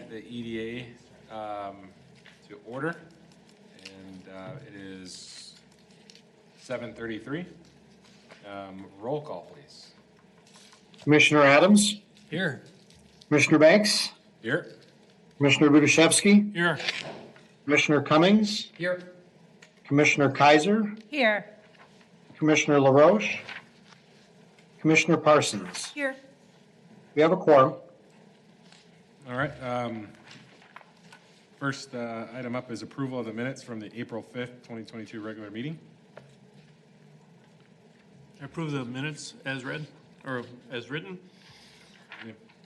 the EDA to order, and it is 7:33. Roll call, please. Commissioner Adams, Here. Commissioner Banks, Here. Commissioner Budiszewski, Here. Commissioner Cummings, Here. Commissioner Kaiser, Here. Commissioner LaRoche, Commissioner Parsons. Here. We have a quorum. All right. First item up is approval of the minutes from the April 5th, 2022 regular meeting. I approve the minutes as read, or as written.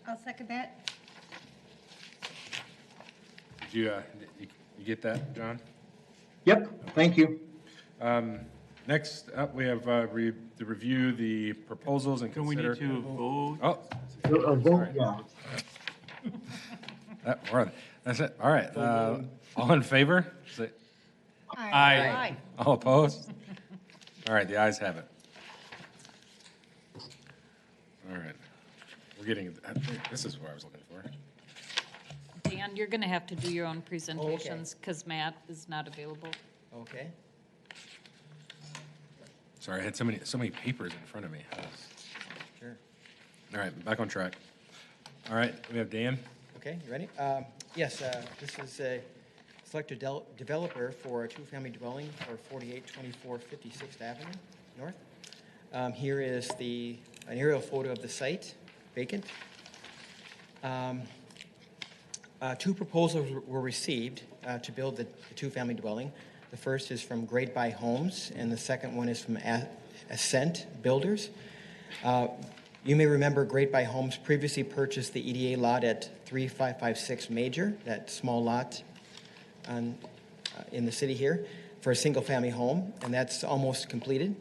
I'll second that. Did you get that, John? Yep, thank you. Next up, we have to review the proposals and Can we consider. need to vote? Oh, Vote, yeah. that's it. All right. All in favor? Say Aye. all opposed? All right, the ayes have it. All right. We're getting, this is what I was looking for. Dan, you're going to have to do your own presentations because Matt is not available. Okay. Sorry, I had so many papers in front of me. Sure. All right, back on track. All right, we have Dan. Okay, you ready? Yes, this is a selected developer for a two-family dwelling for 4824 56th Avenue North. Here is an aerial photo of the site, vacant. Two proposals were received to build the two-family dwelling. The first is from Great Buy Homes, and the second one is from Ascent Builders. You may remember Great Buy Homes previously purchased the EDA lot at 3556 Major, that small lot in the city here, for a single-family home, and that's almost completed.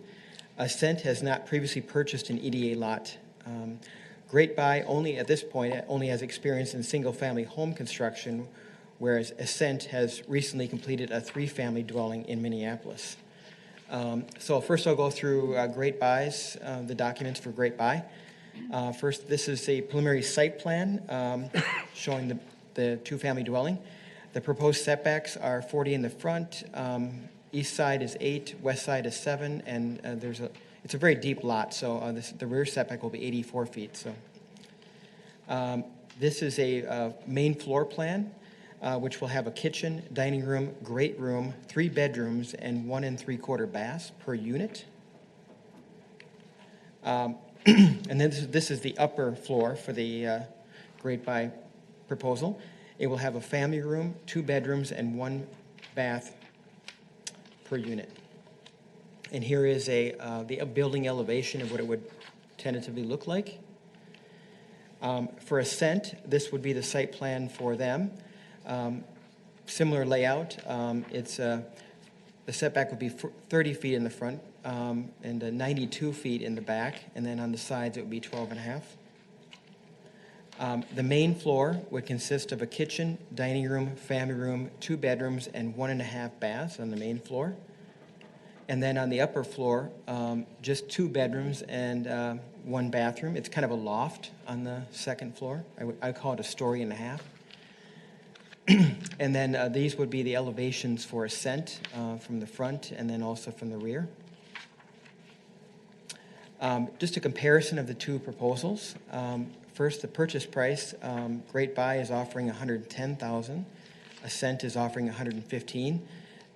Ascent has not previously purchased an EDA lot. Great Buy only at this point only has experience in single-family home construction, whereas Ascent has recently completed a three-family dwelling in Minneapolis. So first I'll go through Great Buy's, the documents for Great Buy. First, this is a preliminary site plan showing the two-family dwelling. The proposed setbacks are 40 in the front, east side is 8, west side is 7, and it's a very deep lot, so the rear setback will be 84 feet. So this is a main floor plan, which will have a kitchen, dining room, great room, 3 bedrooms, and 1 3/4 baths per unit. And then this is the upper floor for the Great Buy proposal. It will have a family room, 2 bedrooms, and 1 bath per unit. And here is the building elevation of what it would tentatively look like. For Ascent, this would be the site plan for them. Similar layout. The setback would be 30 feet in the front and 92 feet in the back, and then on the sides it would be 12 and a half. The main floor would consist of a kitchen, dining room, family room, 2 bedrooms, and 1.5 baths on the main floor. And then on the upper floor, just 2 bedrooms and 1 bathroom. It's kind of a loft on the second floor. I call it a story and a half. And then these would be the elevations for Ascent from the front and then also from the rear. Just a comparison of the two proposals. First, the purchase price. Great Buy is offering $110,000. Ascent is offering $115,000.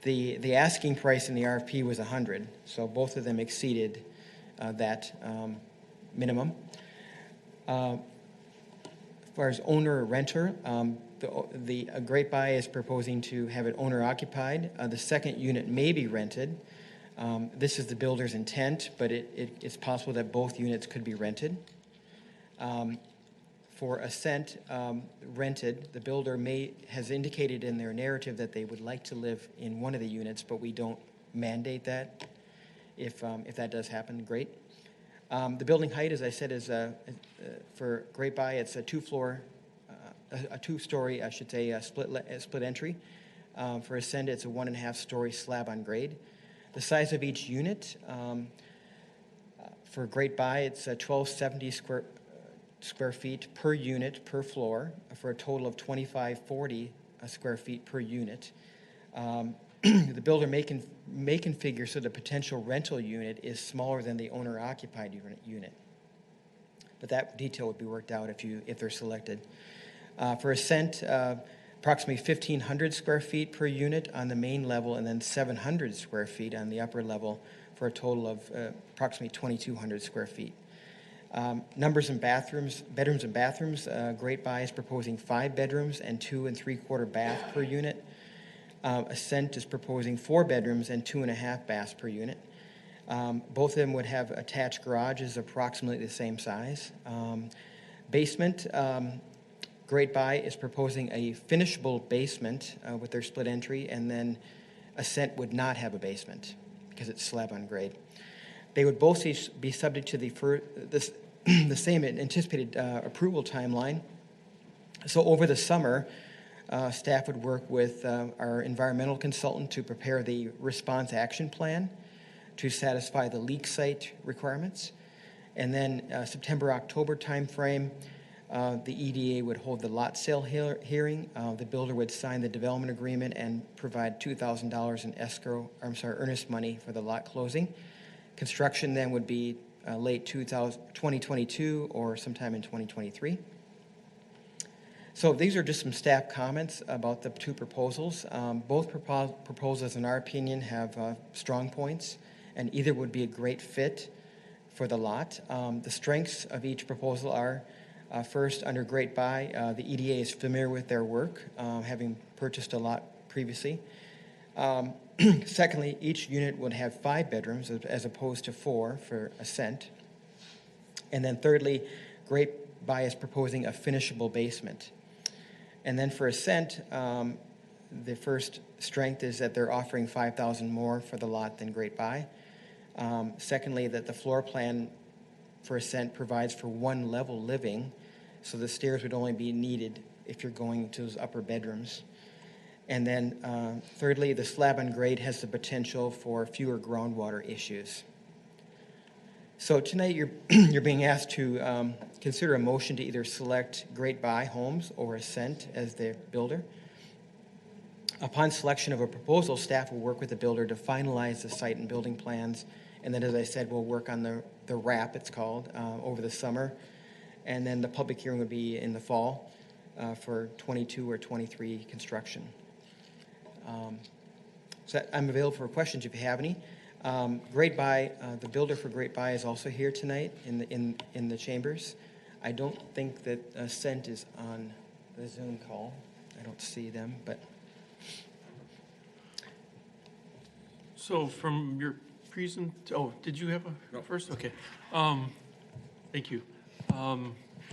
The asking price in the RFP was $100,000, so both of them exceeded that minimum. As far as owner or renter, the Great Buy is proposing to have it owner occupied. The second unit may be rented. This is the builder's intent, but it's possible that both units could be rented. For Ascent rented, the builder has indicated in their narrative that they would like to live in one of the units, but we don't mandate that. If that does happen, great. The building height, as I said, is for Great Buy, it's a two-story, I should say, split entry. For Ascent, it's a 1.5-story slab on grade. The size of each unit, for Great Buy, it's 1270 square feet per unit per floor for a total of 2540 square feet per unit. The builder may configure so the potential rental unit is smaller than the owner-occupied unit. But that detail would be worked out if they're selected. For Ascent, approximately 1,500 square feet per unit on the main level, and then 700 square feet on the upper level for a total of approximately 2,200 square feet. Bedrooms and bathrooms, Great Buy is proposing 5 bedrooms and 2 3/4 bath per unit. Ascent is proposing 4 bedrooms and 2.5 baths per unit. Both of them would have attached garages approximately the same size. Basement, Great Buy is proposing a finishable basement with their split entry, and then Ascent would not have a basement because it's slab on grade. They would both be subject to the same anticipated approval timeline. So over the summer, staff would work with our environmental consultant to prepare the response action plan to satisfy the leak site requirements. And then September-October timeframe, the EDA would hold the lot sale hearing. The builder would sign the development agreement and provide $2,000 in earnest money for the lot closing. Construction then would be late 2022 or sometime in 2023. So these are just some staff comments about the two proposals. Both proposals, in our opinion, have strong points, and either would be a great fit for the lot. The strengths of each proposal are, first, under Great Buy, the EDA is familiar with their work, having purchased a lot previously. Secondly, each unit would have 5 bedrooms as opposed to 4 for Ascent. And then thirdly, Great Buy is proposing a finishable basement. And then for Ascent, the first strength is that they're offering $5,000 more for the lot than Great Buy. Secondly, that the floor plan for Ascent provides for one level living, so the stairs would only be needed if you're going to those upper bedrooms. And then thirdly, the slab on grade has the potential for fewer groundwater issues. So tonight you're being asked to consider a motion to either select Great Buy Homes or Ascent as the builder. Upon selection of a proposal, staff will work with the builder to finalize the site and building plans. And then, as I said, we'll work on the wrap, it's called, over the summer. And then the public hearing would be in the fall for 22 or 23 construction. So I'm available for questions if you have any. Great Buy, the builder for Great Buy is also here tonight in the chambers. I don't think that Ascent is on the Zoom call. I don't see them, but. So from your did you have a first? Okay. Thank you.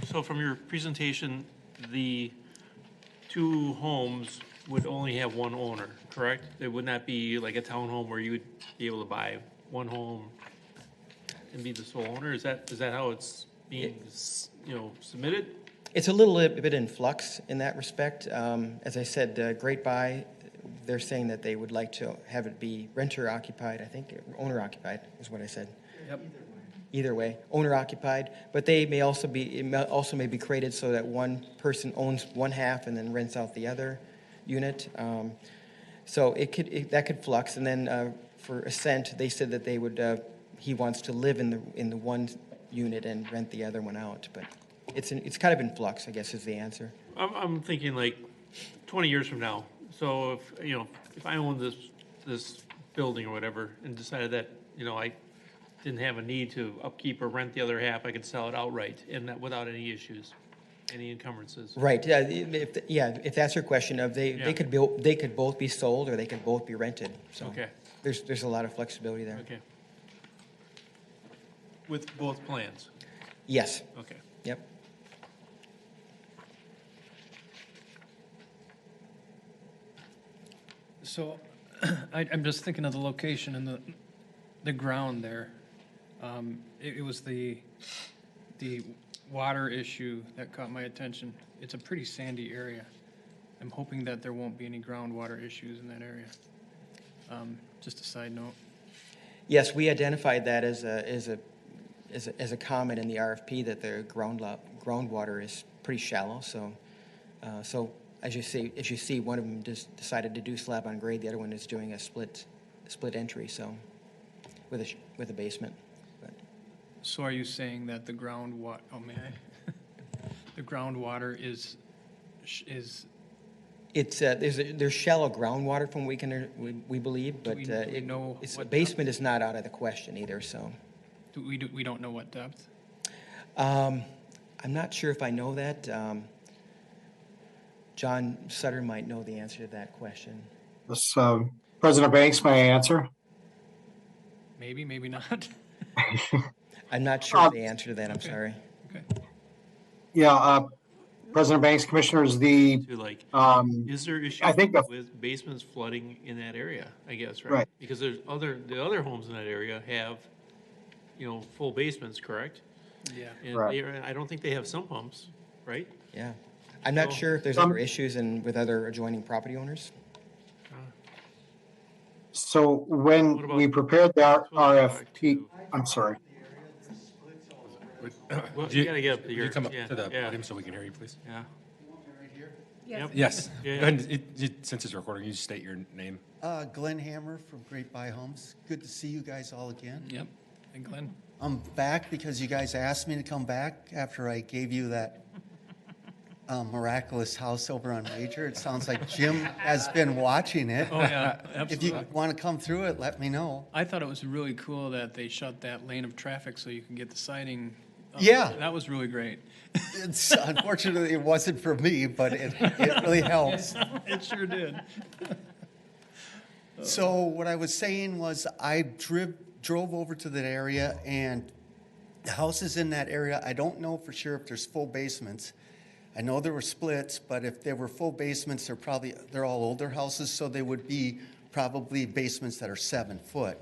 So from your presentation, the 2 homes would only have one owner, correct? It would not be like a townhome where you would be able to buy one home and be the sole owner? Is that how it's being, submitted? It's a little bit in flux in that respect. As I said, Great Buy, they're saying that they would like to have it be renter occupied. I think owner occupied is what I said. Yep. Either way, owner occupied, but they may also be created so that one person owns one half and then rents out the other unit. So that could flux. And then for Ascent, they said that they would he wants to live in the one unit and rent the other one out. But it's kind of in flux, I guess, is the answer. I'm thinking like 20 years from now. So if I owned this building or whatever and decided that I didn't have a need to upkeep or rent the other half, I could sell it outright and without any issues, any encumbrances. Right. Yeah. If that's your question, they could both be sold or they could both be rented. So Okay. there's a lot of flexibility there. Okay. With both plans. Yes. Okay. Yep. So I'm just thinking of the location and the ground there. It was the water issue that caught my attention. It's a pretty sandy area. I'm hoping that there won't be any groundwater issues in that area. Just a side note. Yes, we identified that as a comment in the RFP that the groundwater is pretty shallow, so, as you see, one of them just decided to do slab on grade, the other one is doing a split entry, so, with a basement. But So are you saying that the groundwater, oh, may I? The groundwater is, it's, there's shallow groundwater from we believe, but, do we know it's, what basement is not out of the question either, so. we don't know what depth? I'm not sure if I know that. John Sutter might know the answer to that question. This, President Banks, may I answer? Maybe, maybe not. I'm not sure of the answer to that, I'm sorry. Okay. Yeah, President Banks, Commissioners, To like, is there issues I think with basements flooding in that area, I guess, right? Right. Because the other homes in that area have, full basements, correct? Yeah. And Right. I don't think they have sump pumps, right? Yeah. I'm not So- sure if there's other issues with other adjoining property owners. so when What about- we prepared the what about RFP, to- I'm sorry. Well, Do you gotta get up to Could your. you come up yeah, to the yeah, podium so we can hear you, please? Yeah. Yes. Yes. Yeah. Go ahead, since it's recording, you just state your name. Glenn Hammer from Great Buy Homes. Good to see you guys all again. Yep. And Glenn? I'm back because you guys asked me to come back after I gave you that miraculous house over on Major. It sounds like Jim has been watching it. Oh, yeah, If you absolutely. want to come through it, let me know. I thought it was really cool that they shut that lane of traffic so you can get the siding. up. Yeah. That was really great. It's unfortunately, it wasn't for me, but it really helps. It sure did. So what I was saying was I drove over to that area, and the houses in that area, I don't know for sure if there's full basements. I know there were splits, but if there were full basements, they're all older houses, so they would be probably basements that are 7 foot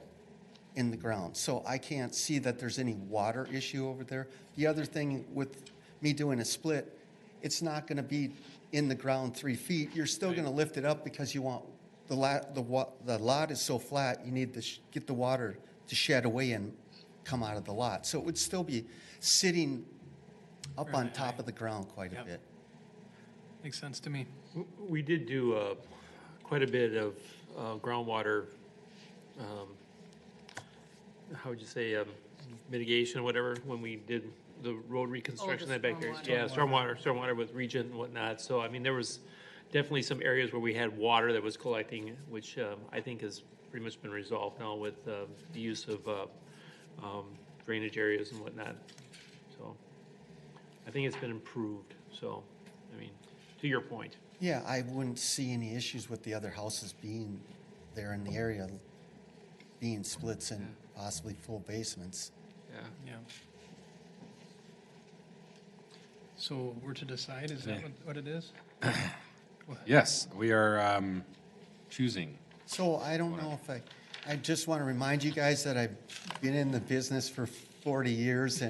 in the ground. So I can't see that there's any water issue over there. The other thing with me doing a split, it's not going to be in the ground 3 feet. You're still going to lift it up because you want the lot is so flat. You need to get the water to shed away and come out of the lot. So it would still be sitting up on top of the ground quite a Yep. bit. Makes sense to me. We did do quite a bit of groundwater, how would you say, mitigation, whatever, when we did the road reconstruction the that back there. stormwater. Yeah, stormwater with Regent and whatnot. So, I mean, there was definitely some areas where we had water that was collecting, which I think has pretty much been resolved now with the use of drainage areas and whatnot. So, I think it's been improved, so, I mean, to your point. Yeah, I wouldn't see any issues with the other houses being there in the area, being splits and possibly full basements. Yeah. Yeah. So we're to decide, is that what it is? Yes, we are choosing. So I don't know if I just want to remind you guys that I've been in the business for 40 years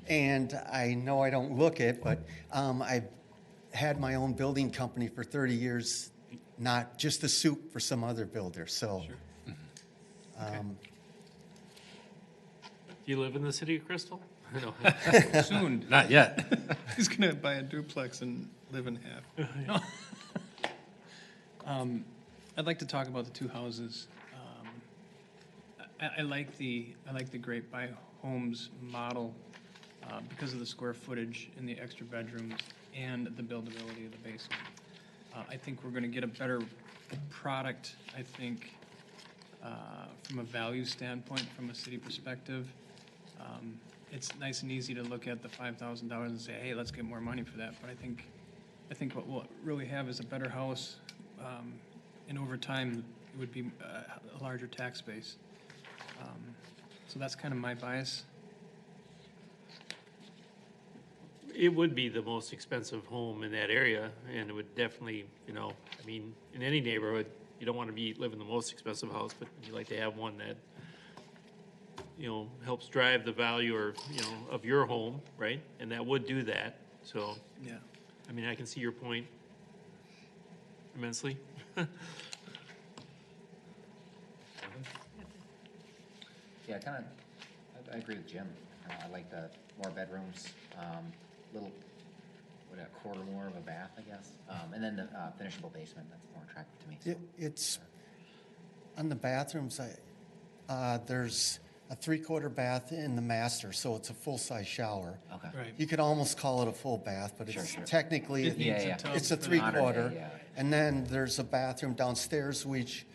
and I know I don't look it, but I've had my own building company for 30 years, not just a soup for some other builder, so. Do you live in the city of Crystal? No. Soon. Not yet. He's gonna buy a duplex and live in half. I'd like to talk about the two houses. I like the Great Buy Homes model because of the square footage and the extra bedrooms and the buildability of the basement. I think we're gonna get a better product, I think, from a value standpoint, from a city perspective. It's nice and easy to look at the $5,000 and say, hey, let's get more money for that. But I think what we'll really have is a better house, and over time, it would be a larger tax base. So that's kind of my bias. It would be the most expensive home in that area, and it would definitely, I mean, in any neighborhood, you don't want to live in the most expensive house, but you like to have one that, helps drive the value of your home, right? And that would do that, so, Yeah. I mean, I can see your point immensely. Yeah, I agree with Jim. I like the more bedrooms, little, what, a quarter more of a bath, I guess. And then the finishable basement, that's more attractive to me. So. It's, on the bathrooms, there's a 3/4 bath in the master, so it's a full-size shower. Okay. Right. You could almost call it a full bath, but Sure, it's sure. technically, It needs a yeah. tub it's a for the- 3/4. Modern day, yeah. And then there's a bathroom downstairs, which,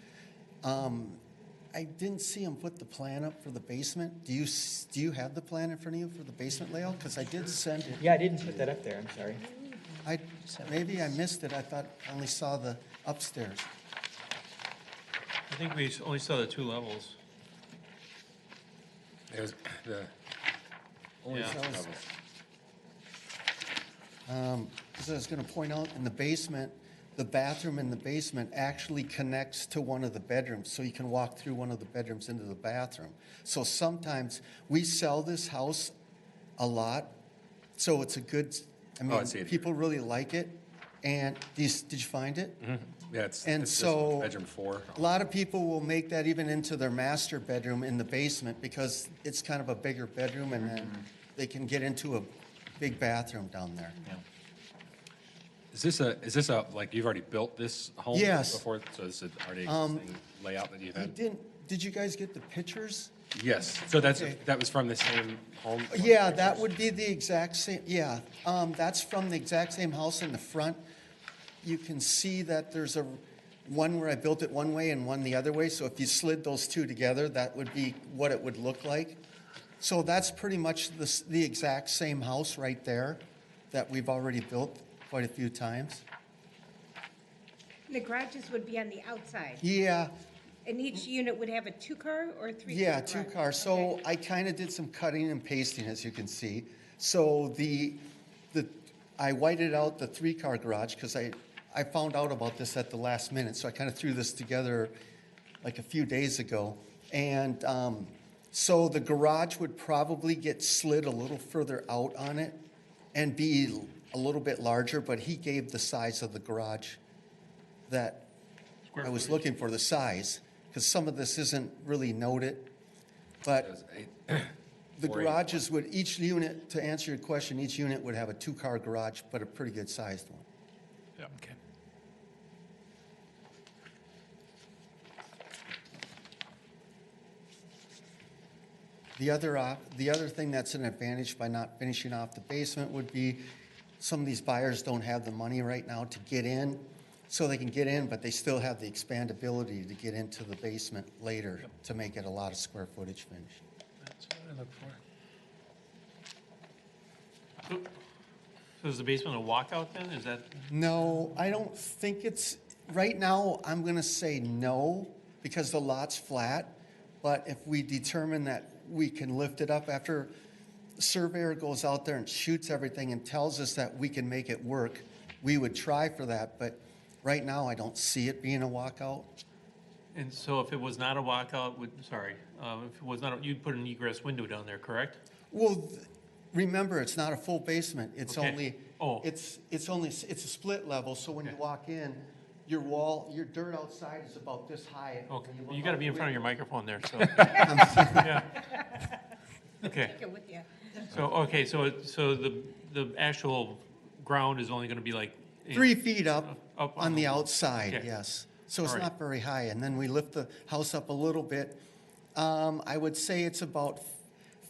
I didn't see him put the plan up for the basement. Do you have the plan in front of you for the basement layout? Because I did send it. Yeah, I didn't put that up there, I'm sorry. Maybe I missed it. I thought I only saw the upstairs. I think we only saw the 2 levels. It was the only Yeah. levels. Because I was going to point out, in the basement, the bathroom in the basement actually connects to one of the bedrooms, so you can walk through one of the bedrooms into the bathroom. So sometimes, we sell this house a lot, so it's a good, I mean, see it here. people really like it. And did you find it? Yeah, it's And this so- bedroom 4. A lot of people will make that even into their master bedroom in the basement because it's kind of a bigger bedroom, and then they can get into a big bathroom down there. Yeah. Is this a, like, you've already built this home? Yes. Before, so this is already existing layout that you've had? Did you guys get the pictures? Yes, so Okay. that was from the same home? Yeah, that would be the exact same, yeah. That's from the exact same house in the front. You can see that there's one where I built it one way and one the other way. So if you slid those two together, that would be what it would look like. So that's pretty much the exact same house right there that we've already built quite a few times. The garages would be on the outside, Yeah, and each unit would have a 2-car or a 3-car? yeah, 2 cars. So Okay. I kind of did some cutting and pasting, as you can see. So I whited out the 3-car garage because I found out about this at the last minute. So I kind of threw this together like a few days ago. And so the garage would probably get slid a little further out on it and be a little bit larger, but he gave the size of the garage that Square I was footage. looking for, the size, because some of this isn't really noted. But the 480. garages would, each unit, to answer your question, each unit would have a 2-car garage, but a pretty good sized one. Yeah, okay. The other thing that's an advantage by not finishing off the basement would be some of these buyers don't have the money right now to get in. So they can get in, but they still have the expandability to get into the basement later to make it a lot of square footage finished. That's what I look for. So is the basement a walkout then? Is that, No, I don't think it's, right now, I'm gonna say no, because the lot's flat. But if we determine that we can lift it up after the surveyor goes out there and shoots everything and tells us that we can make it work, we would try for that. But right now, I don't see it being a walkout. and so if it was not a walkout, if it was not, you'd put an egress window down there, correct? Well, remember, it's not a full basement. It's Okay. only, Oh. it's a split level, so when you Okay. walk in, your wall, your dirt outside is about this high. Okay, When well, you look gotta out be in the front of your window- microphone there, so. Yeah. Okay, Take it with you. so the actual ground is only gonna be like. 3 feet up Up on the outside, Okay. yes. So it's All right. not very high. And then we lift the house up a little bit. I would say it's about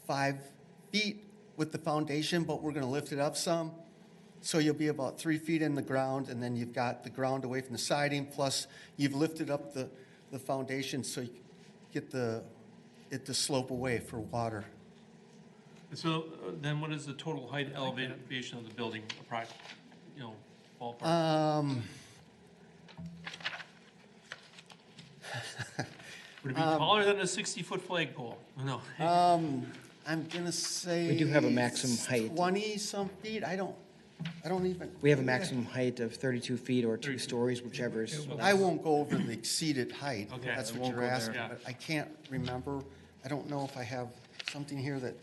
5 feet with the foundation, but we're going to lift it up some. So you'll be about 3 feet in the ground, and then you've got the ground away from the siding, plus you've lifted up the foundation so you get it to slope away for water. So then what is the total height elevation of the building, ballpark? Would it be taller than a 60-foot flagpole? No. I'm going to say. We do have a maximum height. 20-some feet. I don't even. We have a maximum height of 32 feet or 2 stories, whichever is. I won't go over the exceeded height. Okay. That's I what won't you're go there. asking, Yeah. but I can't remember. I don't know if I have something here that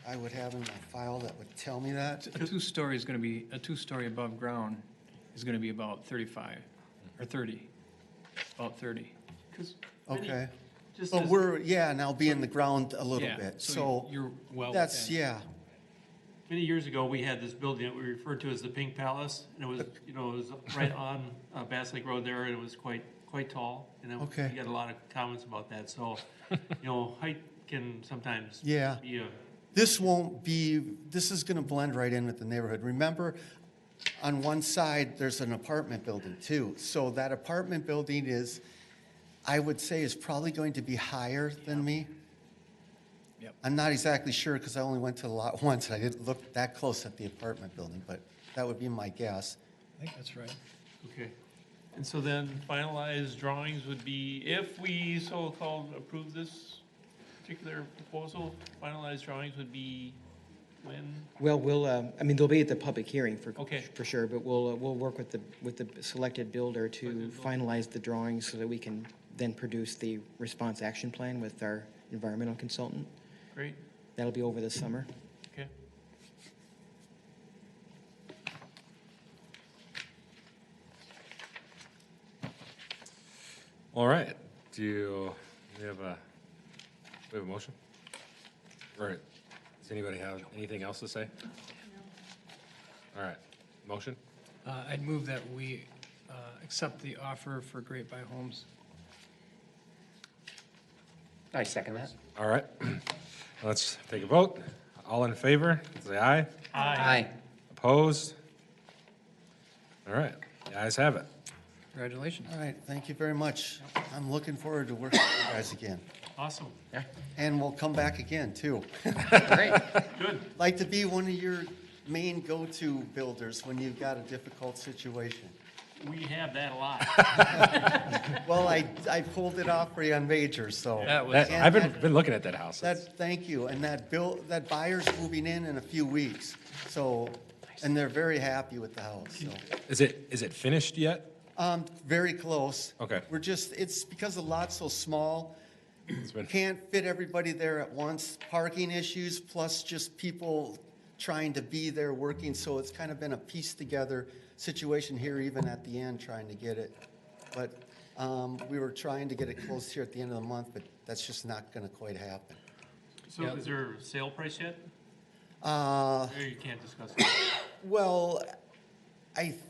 I would have in my file that would tell me that. A 2-story is going to be, a 2-story above ground is going to be about 35, or 30, about 30. 'Cause Okay. just But as- we're, yeah, and I'll be in the ground a little Yeah, bit, so so you're well that's, within. yeah. many years ago, we had this building that we referred to as the Pink Palace, and it was, it was right on Bass Lake Road there, and it was quite tall. And then Okay. we got a lot of comments about that, so, height can sometimes Yeah. be a, This won't be, this is going to blend right in with the neighborhood. Remember, on one side, there's an apartment building too. So that apartment building is, I would say, is probably going to be higher than me. Yep. I'm not exactly sure because I only went to the lot once. I didn't look that close at the apartment building, but that would be my guess. I think that's right. okay. And so then finalized drawings would be, if we so-called approve this particular proposal, finalized drawings would be when? Well, I mean, they'll be at the public hearing Okay. for sure, but we'll work with the selected builder to finalize the drawings so that we can then produce the response action plan with our environmental consultant. Great, That'll be over the summer. okay. All right, we have a motion? Or does anybody have anything else to say? All right, motion? I'd move that we accept the offer for Great Buy Homes. I second that. All right, let's take a vote. All in favor, say aye. Aye. Opposed? All right, the ayes have it. Congratulations. All right, thank you very much. I'm looking forward to working with you guys again. Awesome, And we'll come back again too. Great. good. Like to be one of your main go-to builders when you've got a difficult situation. We have that a lot. Well, I pulled it off for you on Major, so. That- I've been looking at that house. Thank you, and that buyer's moving in a few weeks, so, and they're very happy with the house, so. Is it finished yet? Very close. Okay. It's because the lot's so small, It's been- can't fit everybody there at once, parking issues, plus just people trying to be there working, so it's kind of been a pieced together situation here, even at the end, trying to get it. But we were trying to get it closed here at the end of the month, but that's just not gonna quite happen. So is there a sale price yet? Uh, Or you can't discuss it? well,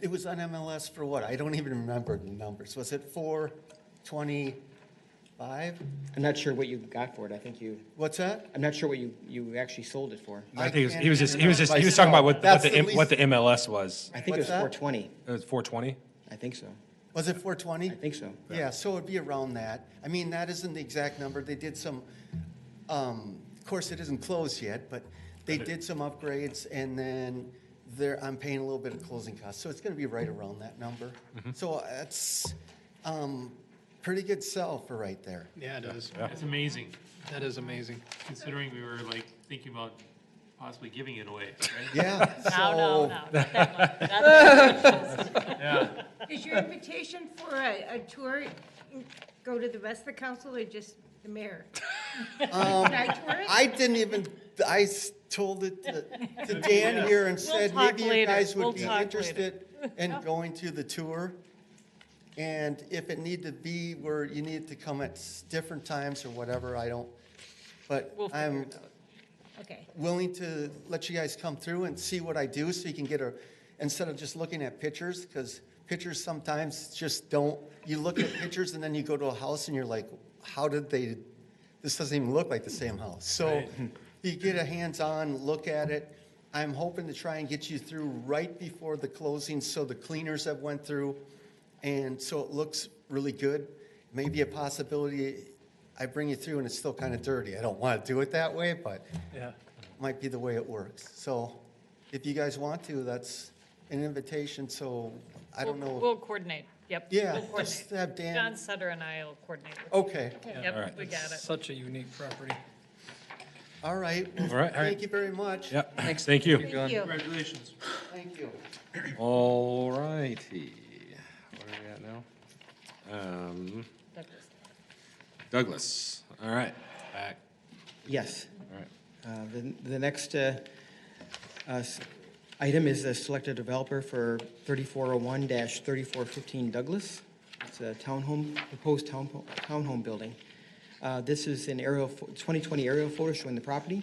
it was on MLS for what? I don't even remember the numbers. Was it 425? I'm not sure what you got for it. I think What's that? I'm not sure what you actually sold it for. I think can't he was even just remember talking about myself. That's the what the least- MLS was. I think it was What's that? 420. It was 420? I think so. Was it 420? I think so. Yeah, so it'd be around that. I mean, that isn't the exact number. They did some, of course, it isn't closed yet, but they did some upgrades, and then I'm paying a little bit of closing costs, so it's gonna be right around that number. So it's, pretty good sell for right there. Yeah, it is. That's amazing, That is amazing. considering we were like thinking about possibly giving it away, right? Yeah, No, so, not that much. That's- Yeah. Does your invitation for a tour go to the rest of the council or just the mayor? Can I tour it? I didn't even, told it to Dan here and said, talk maybe you later. guys We'll would be talk later. interested in going to the tour. And if it need to be where you need to come at different times or whatever, I don't, but We'll figure I'm it out. Okay. willing to let you guys come through and see what I do so you can get instead of just looking at pictures, because pictures sometimes just don't, you look at pictures and then you go to a house and you're like, this doesn't even look like the same house. So you get a hands-on look at it. I'm hoping to try and get you through right before the closing so the cleaners have went through and so it looks really good. Maybe a possibility I bring you through and it's still kind of dirty. I don't want to do it that way, but Yeah. might be the way it works. So if you guys want to, that's an invitation, so I don't know. We'll coordinate, yep. Yeah, We'll coordinate. just have Dan. John Sutter and I will coordinate. Okay, All Yep, right. we got it. Such a unique property. all right. Well, All right, all right. Thank you very much. Yep, thank you. Thank you. Congratulations. Thank you. All righty. What are we at now? Douglas, all right, back, Yes. all right. The next item is the select a developer for 3401-3415 Douglas. It's a proposed townhome building. This is an 2020 aerial photo showing the property.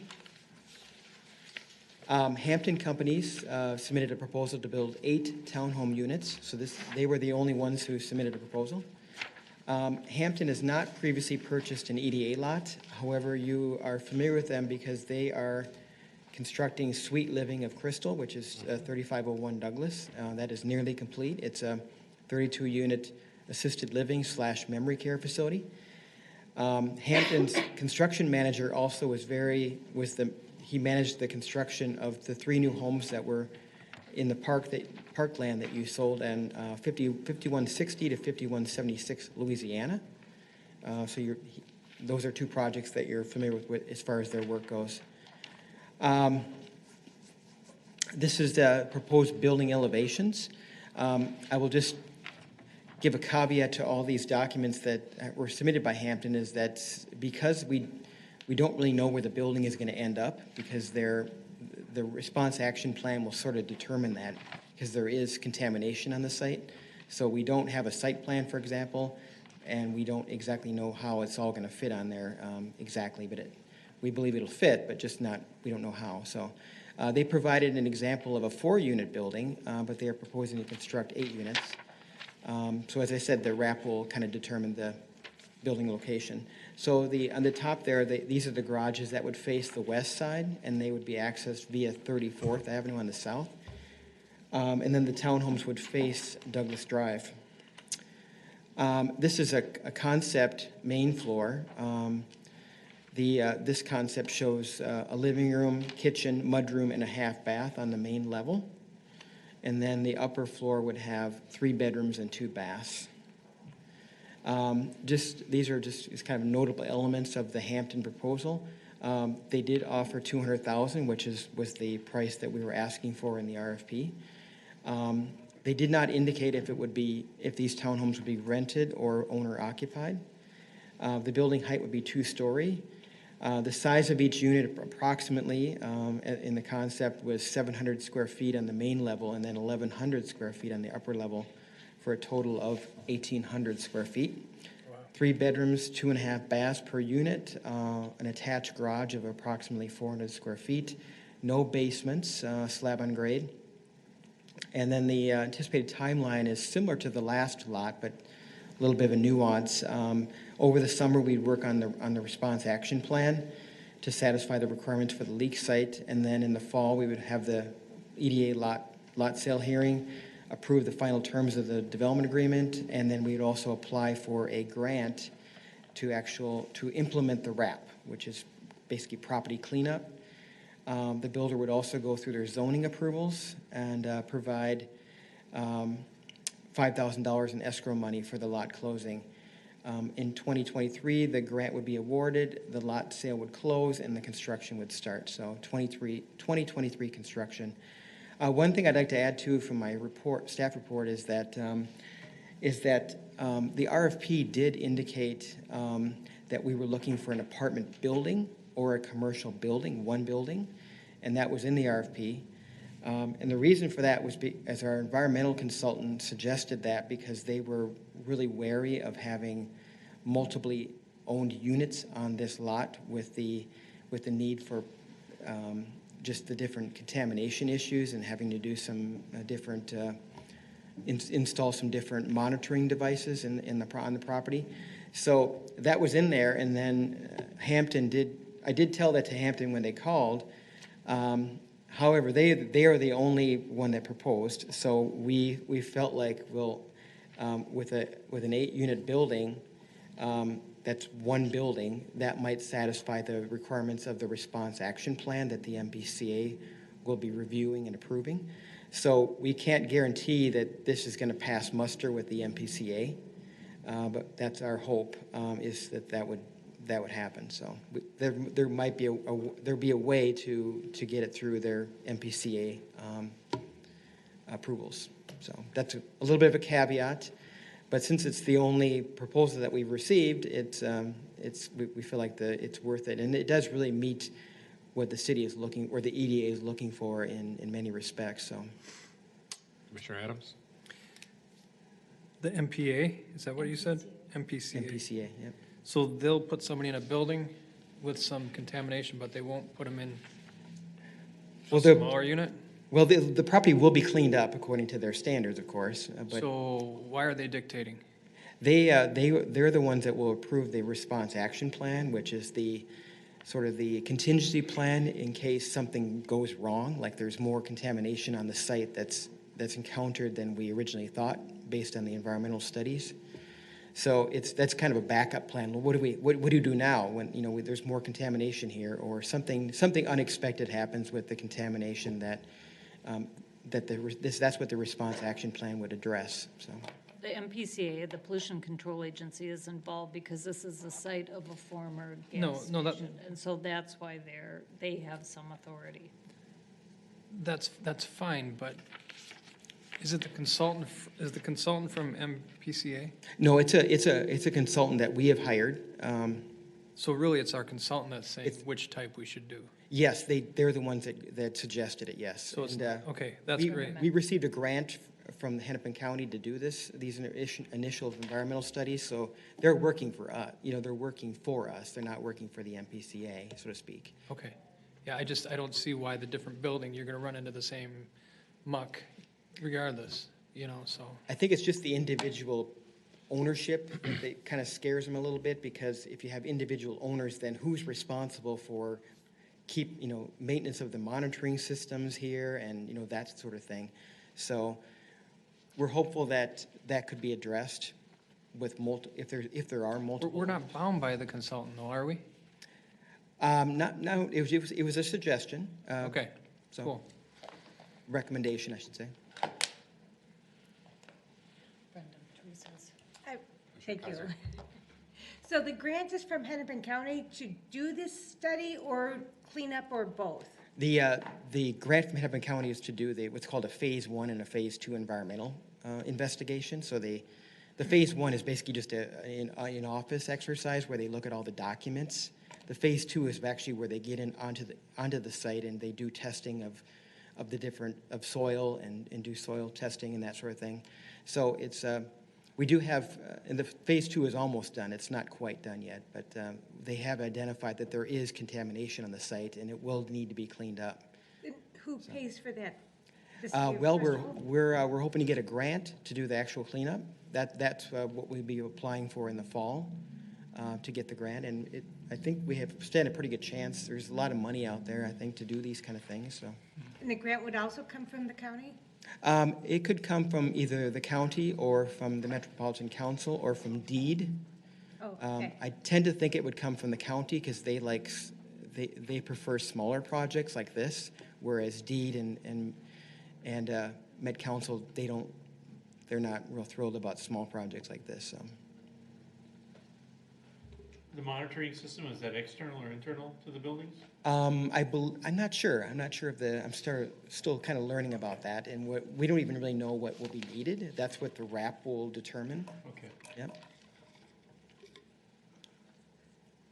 Hampton Companies submitted a proposal to build 8 townhome units, so they were the only ones who submitted a proposal. Hampton has not previously purchased an EDA lot. However, you are familiar with them because they are constructing Sweet Living of Crystal, which is 3501 Douglas. That is nearly complete. It's a 32-unit assisted living / memory care facility. Hampton's construction manager also he managed the construction of the 3 new homes that were in the parkland that you sold in 5160 to 5176 Louisiana. So those are 2 projects that you're familiar with as far as their work goes. This is the proposed building elevations. I will just give a caveat to all these documents that were submitted by Hampton is that because we don't really know where the building is going to end up, because the response action plan will sort of determine that, because there is contamination on the site. So we don't have a site plan, for example, and we don't exactly know how it's all going to fit on there exactly, but we believe it'll fit, but just not, we don't know how. So they provided an example of a 4-unit building, but they are proposing to construct 8 units. So as I said, the RAP will kind of determine the building location. So on the top there, these are the garages that would face the west side, and they would be accessed via 34th Avenue on the south. And then the townhomes would face Douglas Drive. This is a concept main floor. This concept shows a living room, kitchen, mudroom, and a half bath on the main level. And then the upper floor would have 3 bedrooms and 2 baths. These are just kind of notable elements of the Hampton proposal. They did offer $200,000, which was the price that we were asking for in the RFP. They did not indicate if these townhomes would be rented or owner occupied. The building height would be 2-story. The size of each unit approximately in the concept was 700 square feet on the main level and then 1,100 square feet on the upper level for a total of 1,800 square feet. Wow. 3 bedrooms, 2.5 baths per unit, an attached garage of approximately 400 square feet, no basements, slab on grade. And then the anticipated timeline is similar to the last lot, but a little bit of a nuance. Over the summer, we'd work on the response action plan to satisfy the requirements for the leak site, and then in the fall, we would have the EDA lot sale hearing, approve the final terms of the development agreement, and then we'd also apply for a grant to implement the RAP, which is basically property cleanup. The builder would also go through their zoning approvals and provide $5,000 in escrow money for the lot closing. In 2023, the grant would be awarded, the lot sale would close, and the construction would start. So 2023 construction. One thing I'd like to add too from my staff report is that the RFP did indicate that we were looking for an apartment building or a commercial building, one building, and that was in the RFP. And the reason for that was as our environmental consultant suggested that because they were really wary of having multiply owned units on this lot with the need for just the different contamination issues and having to do some different install some different monitoring devices on the property. So that was in there, and then I did tell that to Hampton when they called. However, they are the only one that proposed, so we felt like with an 8-unit building, that's one building, that might satisfy the requirements of the response action plan that the MPCA will be reviewing and approving. So we can't guarantee that this is going to pass muster with the MPCA, but that's our hope, is that would happen. So there might be a way to get it through their MPCA approvals. So that's a little bit of a caveat, but since it's the only proposal that we've received, we feel like it's worth it, and it does really meet what the city is looking, or the EDA is looking for in many respects. So, Commissioner Adams? The MPA, is that what you said? MPCA. MPCA, yep. So they'll put somebody in a building with some contamination, but they won't put them in Well, Smaller unit? well, the property will be cleaned up according to their standards, of course, but So why are they dictating? they're the ones that will approve the response action plan, which is the sort of the contingency plan in case something goes wrong, like there's more contamination on the site that's encountered than we originally thought based on the environmental studies. So that's kind of a backup plan. Well, what do you do now when there's more contamination here, or something unexpected happens with the contamination that's what the response action plan would address. So The MPCA, the Pollution Control Agency, is involved because this is the site of a former gas No, that- station. And so that's why they have some authority. That's fine, but is it the consultant, is the consultant from MPCA? no, it's a consultant that we have hired. So really, it's our consultant that's saying which type we should do. Yes, they're the ones that suggested it. Yes. So it's, And, okay, that's great. We received a grant from Hennepin County to do these initial environmental studies, so they're working for us. They're working for us. They're not working for the MPCA, so to speak. Okay. Yeah, I don't see why the different building, you're gonna run into the same muck regardless, so. I think it's just the individual ownership that kind of scares them a little bit, because if you have individual owners, then who's responsible for maintenance of the monitoring systems here and, that sort of thing. So we're hopeful that that could be addressed with if there are multiple. We're not bound by the consultant though, are we? No, it was a suggestion. Okay, So cool. recommendation, I should say. Brendan, Teresa's. Thank you. So the grant is from Hennepin County to do this study or clean up or both? The grant from Hennepin County is to do what's called a phase 1 and a phase 2 environmental investigation. So the phase 1 is basically just an office exercise where they look at all the documents. The phase 2 is actually where they get onto the site and they do testing of the different soil and do soil testing and that sort of thing. So it's we do have, and the phase 2 is almost done. It's not quite done yet, but they have identified that there is contamination on the site and it will need to be cleaned up. Then who pays for that? Well, we're hoping to get a grant to do the actual cleanup. That's what we'll be applying for in the fall to get the grant, and I think we stand a pretty good chance. There's a lot of money out there, I think, to do these kind of things. So. And the grant would also come from the county? It could come from either the county or from the Metropolitan Council or from DEED. Oh, okay. I tend to think it would come from the county because they prefer smaller projects like this, whereas DEED and Met Council, they're not real thrilled about small projects like this. So. The monitoring system, is that external or internal to the buildings? I'm not sure. I'm not sure I'm still kind of learning about that, and we don't even really know what will be needed. That's what the RAP will determine. Okay. Yep.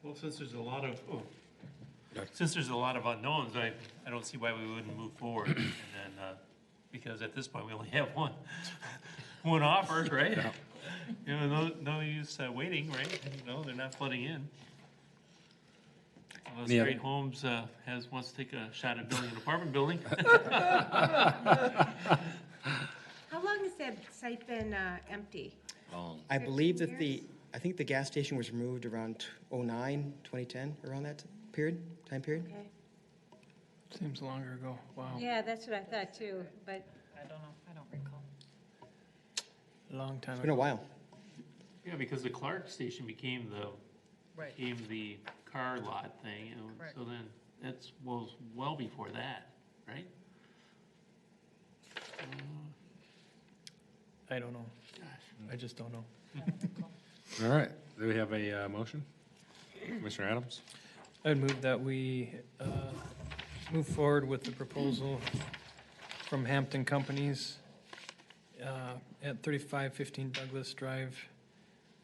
Well, since there's a lot of unknowns, I don't see why we wouldn't move forward. And then, because at this point, we only have one offer, right? No use waiting, right? They're not flooding in. Unless Yeah. Great Homes wants to take a shot at building an apartment building. How long has that site been empty? I believe that 15 years? I think the gas station was removed around 2009, 2010, around that time period. Okay. Seems longer ago, wow. Yeah, that's what I thought too, but I don't know, I don't recall. Long time It's been a ago. while. Yeah, because the Clark station became the car lot thing, Right. so then that's was well before that, right? I don't know. Gosh. I just don't know. All right, do we have a motion? Commissioner Adams? I'd move that we move forward with the proposal from Hampton Companies at 3515 Douglas Drive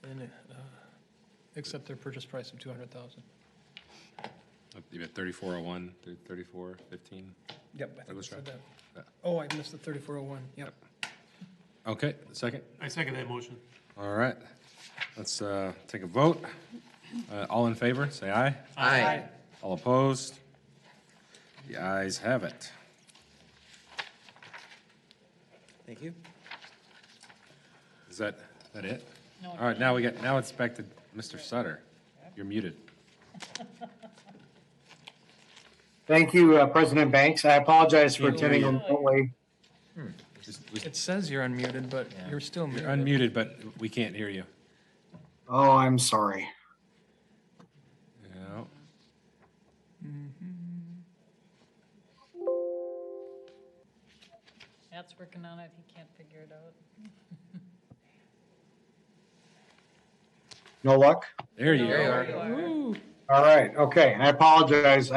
and accept their purchase price of $200,000. You bet 3401 through 3415. Yep, I think I Douglas said Drive. that. Oh, I missed the 3401, yep. Okay, second. I second that motion. All right, let's take a vote. All in favor, say aye. Aye. All opposed? The ayes have it. Thank you. Is that it? No. All right, now it's back to Mr. Sutter. You're muted. Thank you, President Banks. I apologize for Can't hear attending you. remotely. It says you're unmuted, but you're still You're muted. unmuted, but we can't hear you. Oh, I'm sorry. Yeah. Matt's working on it, he can't figure it out. No luck? There you are. All right, okay, I apologize.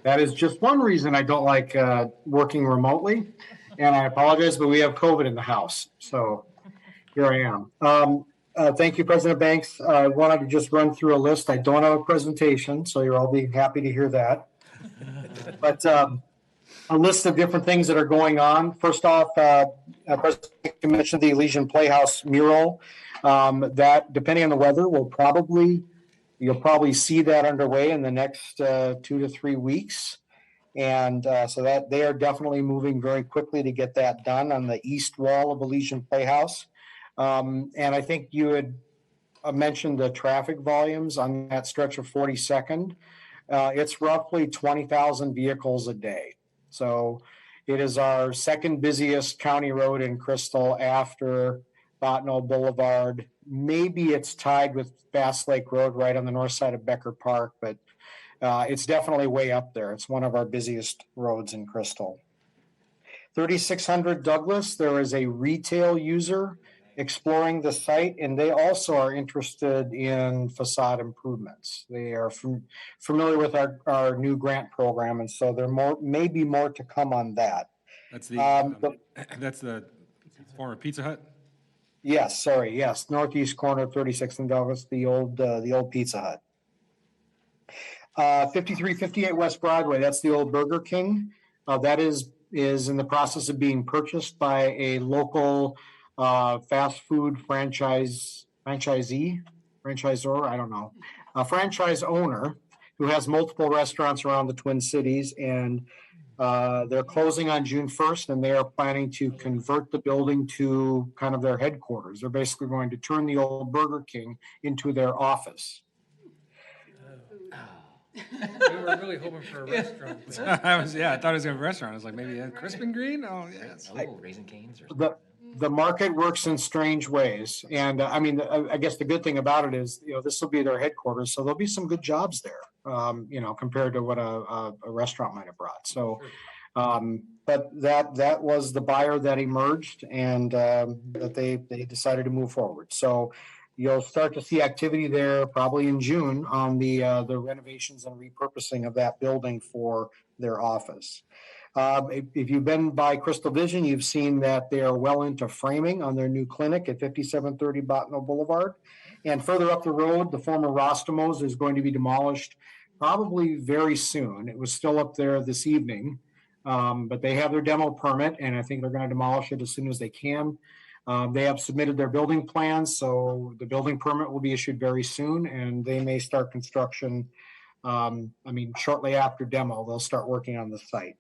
That is just one reason I don't like working remotely. And I apologize, but we have COVID in the house, so here I am. Thank you, President Banks. I wanted to just run through a list. I don't have a presentation, so you'll all be happy to hear that. But a list of different things that are going on. First off, President Banks mentioned the Elysian Playhouse mural. That, depending on the weather, you'll probably see that underway in the next 2 to 3 weeks. And so that they are definitely moving very quickly to get that done on the east wall of Elysian Playhouse. And I think you had mentioned the traffic volumes on that stretch of 42nd. It's roughly 20,000 vehicles a day. So it is our second busiest county road in Crystal after Botno Boulevard. Maybe it's tied with Bass Lake Road right on the north side of Becker Park, but it's definitely way up there. It's one of our busiest roads in Crystal. 3600 Douglas, there is a retail user exploring the site, and they also are interested in facade improvements. They are familiar with our new grant program, and so there may be more to come on that. That's the former Pizza Hut? Yes, northeast corner of 36th and Douglas, the old Pizza Hut. 5358 West Broadway, that's the old Burger King. That is in the process of being purchased by a local fast food franchisor, I don't know, a franchise owner who has multiple restaurants around the Twin Cities, and they're closing on June 1st, and they are planning to convert the building to kind of their headquarters. They're basically going to turn the old Burger King into their office. We were really hoping for a restaurant. I thought it was gonna be a restaurant. I was like, maybe a Crisp and Green? Oh, yes. Oh, Raising Cane's or something. The market works in strange ways. And I guess the good thing about it is, this will be their headquarters. So there'll be some good jobs there, compared to what a restaurant might have brought. So, but that was the buyer that emerged, and that they decided to move forward. So you'll start to see activity there probably in June on the renovations and repurposing of that building for their office. If you've been by Crystal Vision, you've seen that they are well into framing on their new clinic at 5730 Botno Boulevard. And further up the road, the former Rostamos is going to be demolished probably very soon. It was still up there this evening, but they have their demo permit, and I think they're going to demolish it as soon as they can. They have submitted their building plans, so the building permit will be issued very soon, and they may start construction. Shortly after demo, they'll start working on the site.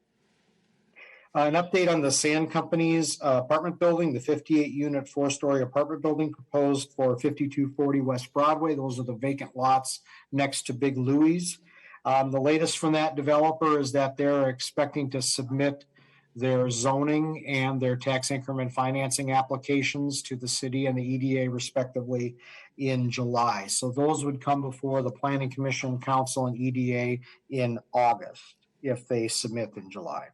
An update on the Sand Company's apartment building, the 58-unit 4-story apartment building proposed for 5240 West Broadway. Those are the vacant lots next to Big Louie's. The latest from that developer is that they're expecting to submit their zoning and their tax increment financing applications to the city and the EDA respectively in July. So those would come before the Planning Commission, Council, and EDA in August if they submit in July.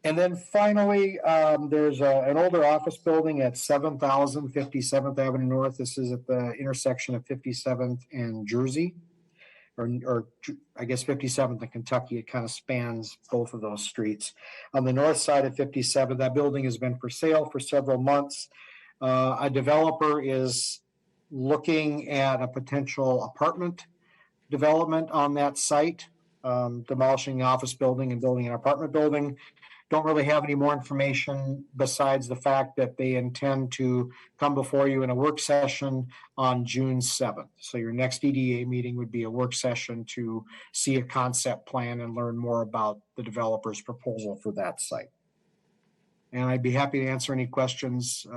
And then finally, there's an older office building at 7000 57th Avenue North. This is at the intersection of 57th and Jersey, or I guess 57th and Kentucky. It kind of spans both of those streets. On the north side of 57, that building has been for sale for several months. A developer is looking at a potential apartment development on that site, demolishing the office building and building an apartment building. Don't really have any more information besides the fact that they intend to come before you in a work session on June 7th. So your next EDA meeting would be a work session to see a concept plan and learn more about the developer's proposal for that site. And I'd be happy to answer any questions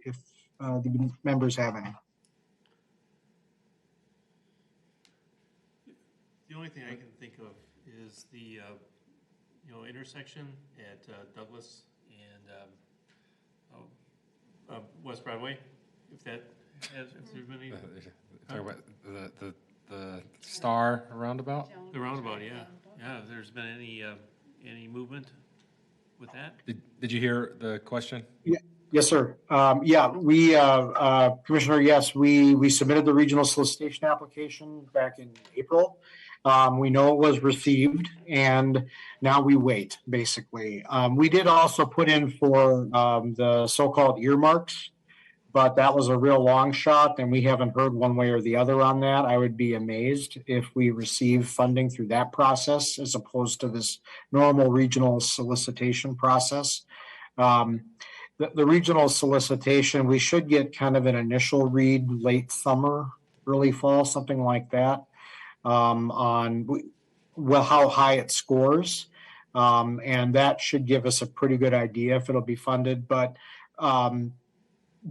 if the members have any. The only thing I can think of is the, intersection at Douglas and West Broadway, if that has, if there's been any, Talking about the Star roundabout? the roundabout, yeah. Yeah, if there's been any movement with that? Did you hear the question? Yes, sir. Yeah, we, Commissioner, yes, we submitted the regional solicitation application back in April. We know it was received and now we wait, basically. We did also put in for the so-called earmarks, but that was a real long shot and we haven't heard one way or the other on that. I would be amazed if we receive funding through that process as opposed to this normal regional solicitation process. The regional solicitation, we should get kind of an initial read late summer, early fall, something like that, on how high it scores. And that should give us a pretty good idea if it'll be funded. But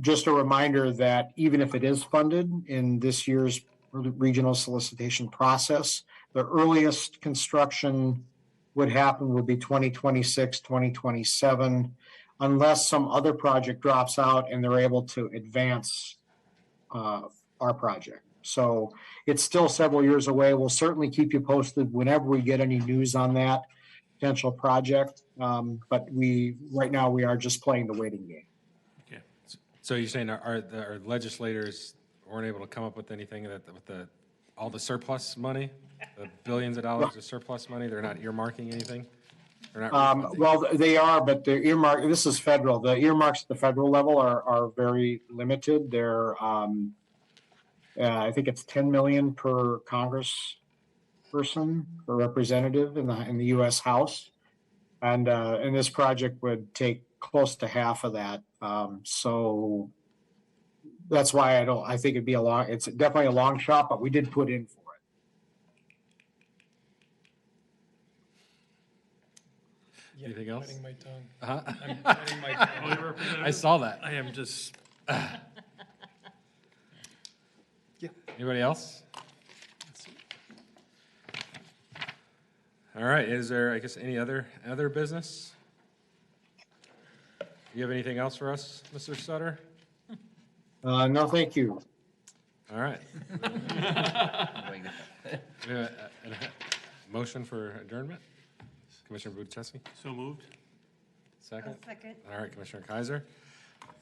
just a reminder that even if it is funded in this year's regional solicitation process, the earliest construction would happen would be 2026, 2027, unless some other project drops out and they're able to advance our project. So it's still several years away. We'll certainly keep you posted whenever we get any news on that potential project. But right now we are just playing the waiting game. Okay. So you're saying our legislators weren't able to come up with anything with all the surplus money, the billions of dollars of surplus money? They're not earmarking anything? They're not well, they are, but the earmark, this is federal. The earmarks at the federal level are very limited. They're, I think it's 10 million per Congress person or representative in the U.S. House. And this project would take close to half of that. So that's why I think it's definitely a long shot, but we did put in for it. Anything else? Biting my tongue. Uh-huh. I'm biting my tongue. I saw that. I am just, Anybody else? All right, is there, I guess, any other business? You have anything else for us, Mr. Sutter? No, thank you. All right. We have a motion for adjournment? Commissioner Buczewski, So moved? second? Second. All right, Commissioner Kaiser.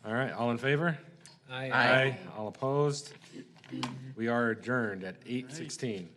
All right, all in favor? I. Aye. All opposed? We are adjourned at 8:16.